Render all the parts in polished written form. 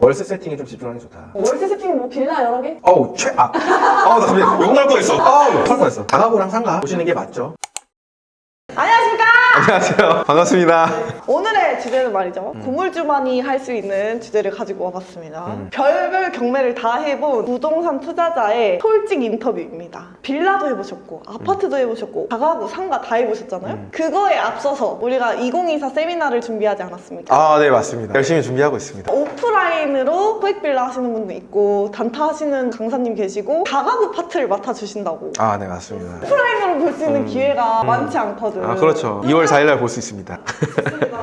월세 세팅에 좀 집중하는 게 좋다. 월세 세팅은 뭐 빌라 여러 개? 어우 최악. 나 갑자기 욕날 뻔했어. 할 뻔했어. 다가구랑 상가 보시는 게 맞죠? 안녕하십니까? 안녕하세요. 반갑습니다. 오늘의 주제는 말이죠. 고물주만이 할 수 있는 주제를 가지고 와봤습니다. 별별 경매를 다 해본 부동산 투자자의 솔직 인터뷰입니다. 빌라도 해보셨고 아파트도 해보셨고 다가구, 상가 다 해보셨잖아요. 그거에 앞서서 우리가 2024 세미나를 준비하지 않았습니까? 네 맞습니다. 열심히 준비하고 있습니다. 오프라인으로 소액 빌라 하시는 분도 있고 단타 하시는 강사님 계시고 다가구 파트를 맡아주신다고. 네 맞습니다. 오프라인으로 볼 수 있는 기회가 많지 않거든. 그렇죠. 2월 4일날 볼 수 있습니다.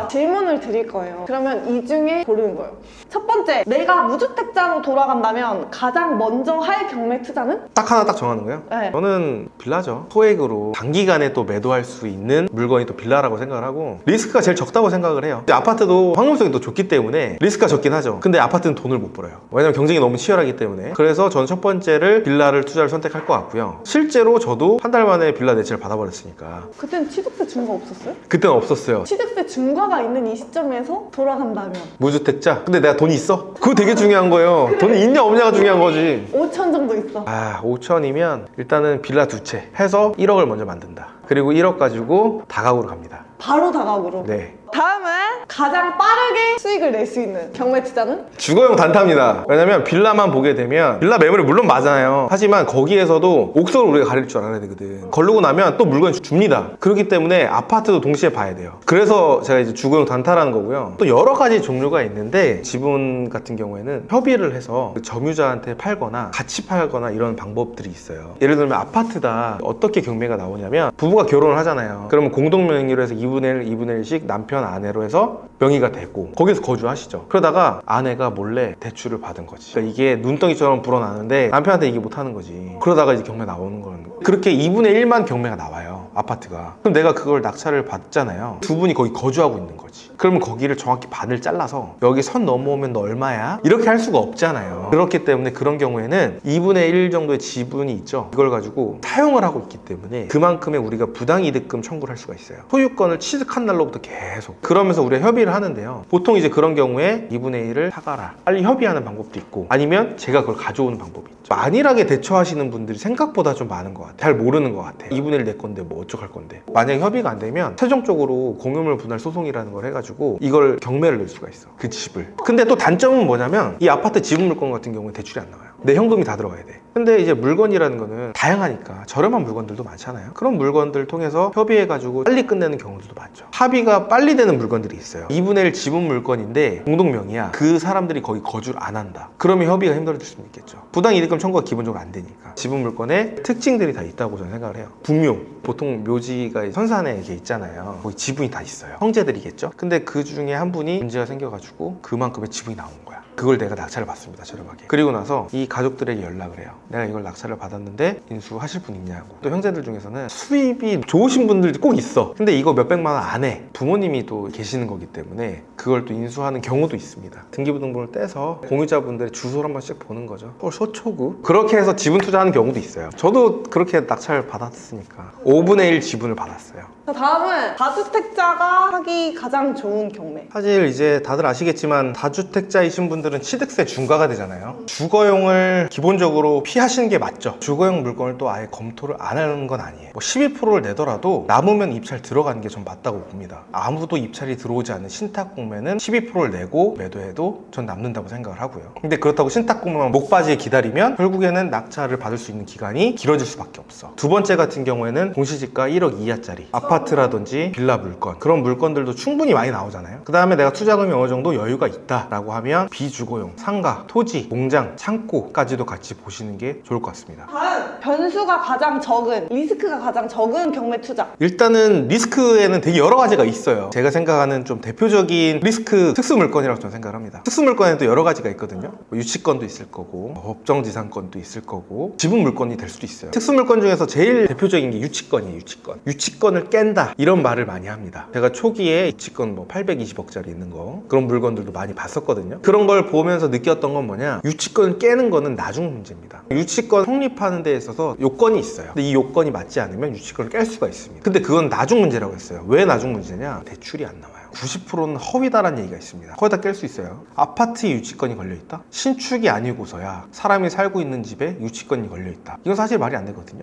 질문을 드릴 거예요. 그러면 이 중에 고르는 거예요. 첫 번째, 내가 무주택자로 돌아간다면 가장 먼저 할 경매 투자는? 딱 하나 딱 정하는 거예요? 네. 저는 빌라죠. 소액으로 단기간에 또 매도할 수 있는 물건이 또 빌라라고 생각을 하고 리스크가 제일 적다고 생각을 해요. 아파트도 황금성이 또 좋기 때문에 리스크가 적긴 하죠. 근데 아파트는 돈을 못 벌어요. 왜냐면 경쟁이 너무 치열하기 때문에. 그래서 저는 첫 번째를 빌라를 투자를 선택할 것 같고요. 실제로 저도 한 달 만에 빌라 대체를 받아버렸으니까. 그땐 취득세 중과 없었어요? 그때는 없었어요. 취득세 중과가 있는 이 시점에서 돌아간다면 무주택자? 근데 내가 돈이 있어? 그거 되게 중요한 거예요. 돈이 있냐 없냐가 중요한 거지. 5천 정도 있어. 5천이면 일단은 빌라 두 채 해서 1억을 먼저 만든다. 그리고 1억 가지고 다가구로 갑니다. 바로 다가구로. 네. 다음은 가장 빠르게 수익을 낼 수 있는 경매 투자는? 주거용 단타입니다. 왜냐면 빌라만 보게 되면 빌라 매물이 물론 맞아요. 하지만 거기에서도 옥석을 우리가 가릴 줄 알아야 되거든. 거르고 나면 또 물건이 줍니다. 그렇기 때문에 아파트도 동시에 봐야 돼요. 그래서 제가 이제 주거용 단타라는 거고요. 또 여러 가지 종류가 있는데 지분 같은 경우에는 협의를 해서 점유자한테 팔거나 같이 팔거나 이런 방법들이 있어요. 예를 들면 아파트다. 어떻게 경매가 나오냐면 부부가 결혼을 하잖아요. 그러면 공동 명의로 해서 2분의 1, 2분의 1씩 남편 아내로 해서 명의가 되고 거기서 거주하시죠. 그러다가 아내가 몰래 대출을 받은 거지. 그러니까 이게 눈덩이처럼 불어나는데 남편한테 얘기 못 하는 거지. 그러다가 이제 경매 나오는 거는 그렇게 2분의 1만 경매가 나와요. 아파트가. 그럼 내가 그걸 낙찰을 받잖아요. 두 분이 거기 거주하고 있는 거지. 그러면 거기를 정확히 반을 잘라서 여기 선 넘어오면 너 얼마야? 이렇게 할 수가 없잖아요. 그렇기 때문에 그런 경우에는 2분의 1 정도의 지분이 있죠. 이걸 가지고 사용을 하고 있기 때문에 그만큼의 우리가 부당이득금 청구를 할 수가 있어요. 소유권을 취득한 날로부터 계속. 그러면서 우리가 협의를 하는데요. 보통 이제 그런 경우에 2분의 1을 사가라. 빨리 협의하는 방법도 있고 아니면 제가 그걸 가져오는 방법이 있죠. 안일하게 대처하시는 분들이 생각보다 좀 많은 것 같아요. 잘 모르는 것 같아요. 2분의 1 내 건데 뭐 어떡할 건데. 만약에 협의가 안 되면 최종적으로 공유물 분할 소송이라는 걸 해가지고 이걸 경매를 낼 수가 있어. 그 집을. 근데 또 단점은 뭐냐면 이 아파트 지분 물건 같은 경우는 대출이 안 나와요. 내 현금이 다 들어가야 돼. 근데 이제 물건이라는 거는 다양하니까 저렴한 물건들도 많잖아요. 그런 물건들 통해서 협의해가지고 빨리 끝내는 경우들도 많죠. 합의가 빨리 되는 물건들이 있어요. 2분의 1 지분 물건인데 공동명의야. 그 사람들이 거기 거주를 안 한다. 그러면 협의가 힘들어질 수는 있겠죠. 부당이득금 청구가 기본적으로 안 되니까. 지분 물건에 특징들이 다 있다고 저는 생각을 해요. 분묘. 보통 묘지가 선산에 이렇게 있잖아요. 거기 지분이 다 있어요. 형제들이겠죠. 근데 그 중에 한 분이 문제가 생겨가지고 그만큼의 지분이 나온 거야. 그걸 내가 낙찰을 받습니다. 저렴하게. 그리고 나서 이 가족들에게 연락을 해요. 내가 이걸 낙찰을 받았는데 인수하실 분 있냐고. 또 형제들 중에서는 수입이 좋으신 분들이 꼭 있어. 근데 이거 몇백만 원 안 해. 부모님이 또 계시는 거기 때문에 그걸 또 인수하는 경우도 있습니다. 등기부등본을 떼서 공유자분들의 주소를 한 번씩 보는 거죠. 서초구. 그렇게 해서 지분 투자하는 경우도 있어요. 저도 그렇게 낙찰 받았으니까 5분의 1 지분을 받았어요. 자, 다음은 다주택자가 하기 가장 좋은 경매. 사실 이제 다들 아시겠지만 다주택자이신 분들은 취득세 중과가 되잖아요. 주거용을 기본적으로 피하시는 게 맞죠. 주거용 물건을 또 아예 검토를 안 하는 건 아니에요. 12%를 내더라도 남으면 입찰 들어가는 게 전 맞다고 봅니다. 아무도 입찰이 들어오지 않는 신탁 공매는 12%를 내고 매도해도 전 남는다고 생각을 하고요. 근데 그렇다고 신탁 공매만 목바지에 기다리면 결국에는 낙찰을 받을 수 있는 기간이 길어질 수밖에 없어. 두 번째 같은 경우에는 공시지가 1억 이하짜리 아파트라든지 빌라 물건, 그런 물건들도 충분히 많이 나오잖아요. 그 다음에 내가 투자금이 어느 정도 여유가 있다라고 하면 비주거용, 상가, 토지, 공장, 창고까지도 같이 보시는 게 좋을 것 같습니다. 다음, 변수가 가장 적은, 리스크가 가장 적은 경매 투자. 일단은 리스크에는 되게 여러 가지가 있어요. 제가 생각하는 좀 대표적인 리스크 특수 물건이라고 저는 생각을 합니다. 특수 물건에는 또 여러 가지가 있거든요. 유치권도 있을 거고 법정지상권도 있을 거고 지분 물건이 될 수도 있어요. 특수 물건 중에서 제일 대표적인 게 유치권이에요. 유치권을 깬다 이런 말을 많이 합니다. 제가 초기에 유치권 820억짜리 있는 거 그런 물건들도 많이 봤었거든요. 그런 걸 보면서 느꼈던 건 뭐냐, 유치권을 깨는 거는 나중 문제입니다. 유치권 성립하는 데 있어서 요건이 있어요. 근데 이 요건이 맞지 않으면 유치권을 깰 수가 있습니다. 근데 그건 나중 문제라고 했어요. 왜 나중 문제냐? 대출이 안 나와요. 90%는 허위다라는 얘기가 있습니다. 거의 다 깰 수 있어요. 아파트에 유치권이 걸려있다? 신축이 아니고서야 사람이 살고 있는 집에 유치권이 걸려있다. 이건 사실 말이 안 되거든요.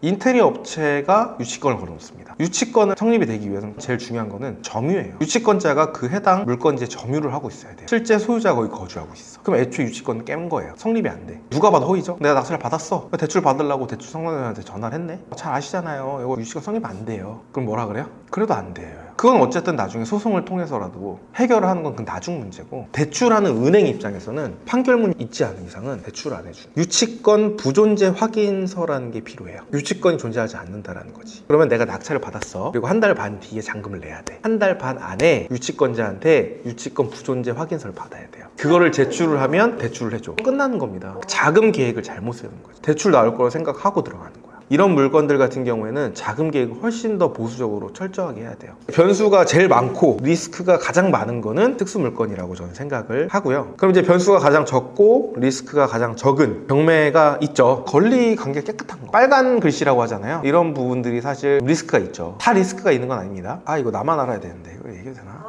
인테리어 업체가 유치권을 걸어놓습니다. 유치권을 성립이 되기 위해서는 제일 중요한 거는 점유예요. 유치권자가 그 해당 물건지에 점유를 하고 있어야 돼요. 실제 소유자가 거기 거주하고 있어. 그럼 애초에 유치권을 깬 거예요. 성립이 안 돼. 누가 봐도 허위죠? 내가 낙찰을 받았어. 대출 받으려고 대출 상담원한테 전화를 했네? 잘 아시잖아요. 이거 유치권 성립 안 돼요. 그럼 뭐라 그래요? 그래도 안 돼요. 그건 어쨌든 나중에 소송을 통해서라도 해결을 하는 건 그 나중 문제고, 대출하는 은행 입장에서는 판결문이 있지 않은 이상은 대출 안 해주는, 유치권 부존재 확인서라는 게 필요해요. 유치권이 존재하지 않는다라는 거지. 그러면 내가 낙찰을 받았어. 그리고 한 달 반 뒤에 잔금을 내야 돼. 한 달 반 안에 유치권자한테 유치권 부존재 확인서를 받아야 돼요. 그거를 제출을 하면 대출을 해줘. 끝나는 겁니다. 자금 계획을 잘못 세우는 거죠. 대출 나올 거라 생각하고 들어가는 거야. 이런 물건들 같은 경우에는 자금 계획을 훨씬 더 보수적으로 철저하게 해야 돼요. 변수가 제일 많고 리스크가 가장 많은 거는 특수 물건이라고 저는 생각을 하고요. 그럼 이제 변수가 가장 적고 리스크가 가장 적은 경매가 있죠. 권리 관계 깨끗한 거, 빨간 글씨라고 하잖아요. 이런 부분들이 사실 리스크가 있죠. 다 리스크가 있는 건 아닙니다. 아, 이거 나만 알아야 되는데 이거 얘기해도 되나?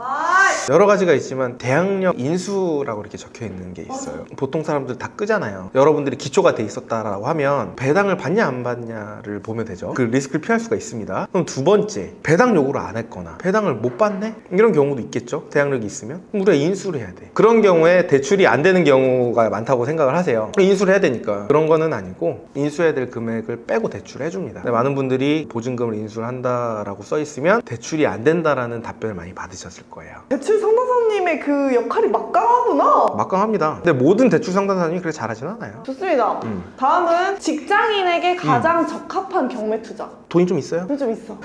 여러 가지가 있지만 대항력 인수라고 이렇게 적혀 있는 게 있어요. 보통 사람들 다 끄잖아요. 여러분들이 기초가 돼 있었다라고 하면 배당을 받냐 안 받냐를 보면 되죠. 그 리스크를 피할 수가 있습니다. 그럼 두 번째, 배당 요구를 안 했거나 배당을 못 받네? 이런 경우도 있겠죠. 대항력이 있으면. 그럼 우리가 인수를 해야 돼. 그런 경우에 대출이 안 되는 경우가 많다고 생각을 하세요. 인수를 해야 되니까. 그런 거는 아니고 인수해야 될 금액을 빼고 대출을 해줍니다. 근데 많은 분들이 보증금을 인수를 한다라고 써 있으면 대출이 안 된다라는 답변을 많이 받으셨을 거예요. 대출 상담사님의 그 역할이 막강하구나. 막강합니다. 근데 모든 대출 상담사님이 그렇게 잘하진 않아요. 좋습니다. 다음은 직장인에게 가장 적합한 경매 투자. 돈이 좀 있어요? 좀 있어.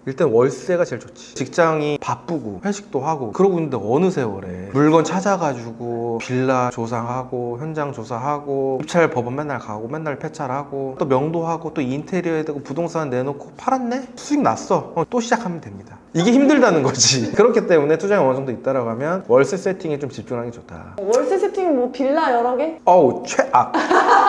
일단 월세가 제일 좋지. 직장이 바쁘고 회식도 하고 그러고 있는데 어느 세월에 물건 찾아가지고 빌라 조사하고 현장 조사하고 입찰 법원 맨날 가고 맨날 폐찰하고 또 명도하고 또 인테리어에 대고 부동산 내놓고 팔았네? 수익 났어. 또 시작하면 됩니다. 이게 힘들다는 거지. 그렇기 때문에 투자가 어느 정도 있다라고 하면 월세 세팅에 좀 집중하는 게 좋다. 월세 세팅 뭐 빌라 여러 개? 어우 최악.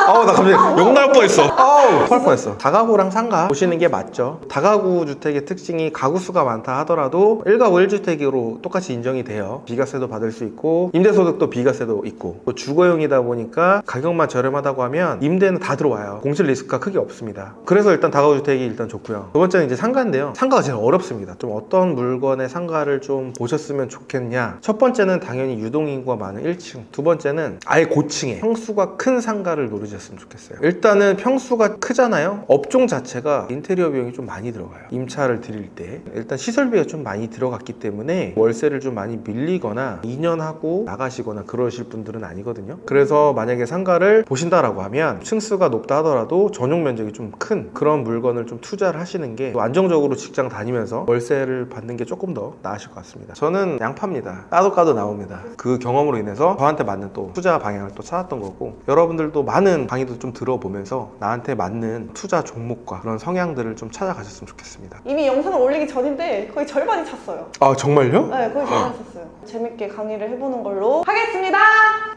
어우 나 갑자기 욕 나올 뻔했어. 어우 토할 뻔했어. 다가구랑 상가 보시는 게 맞죠. 다가구 주택의 특징이 가구 수가 많다 하더라도 1가구 1주택으로 똑같이 인정이 돼요. 비과세도 받을 수 있고 임대소득도 비과세도 있고, 또 주거용이다 보니까 가격만 저렴하다고 하면 임대는 다 들어와요. 공실 리스크가 크게 없습니다. 그래서 일단 다가구 주택이 일단 좋고요. 두 번째는 이제 상가인데요. 상가가 제일 어렵습니다. 좀 어떤 물건의 상가를 좀 보셨으면 좋겠냐. 첫 번째는 당연히 유동인구가 많은 1층, 두 번째는 아예 고층에 평수가 큰 상가를 노리셨으면 좋겠어요. 일단은 평수가 크잖아요. 업종 자체가 인테리어 비용이 좀 많이 들어가요. 임차를 드릴 때 일단 시설비가 좀 많이 들어갔기 때문에 월세를 좀 많이 밀리거나 2년 하고 나가시거나 그러실 분들은 아니거든요. 그래서 만약에 상가를 보신다라고 하면 층수가 높다 하더라도 전용 면적이 좀 큰 그런 물건을 좀 투자를 하시는 게 안정적으로 직장 다니면서 월세를 받는 게 조금 더 나으실 것 같습니다. 저는 양파입니다. 까도 나옵니다. 그 경험으로 인해서 저한테 맞는 또 투자 방향을 또 찾았던 거고, 여러분들도 많은 강의도 좀 들어보면서 나한테 맞는 투자 종목과 그런 성향들을 좀 찾아가셨으면 좋겠습니다. 이미 영상을 올리기 전인데 거의 절반이 찼어요. 아 정말요? 네, 거의 절반이 찼어요. 재밌게 강의를 해보는 걸로 하겠습니다.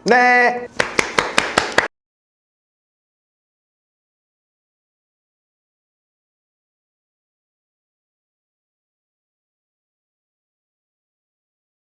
네.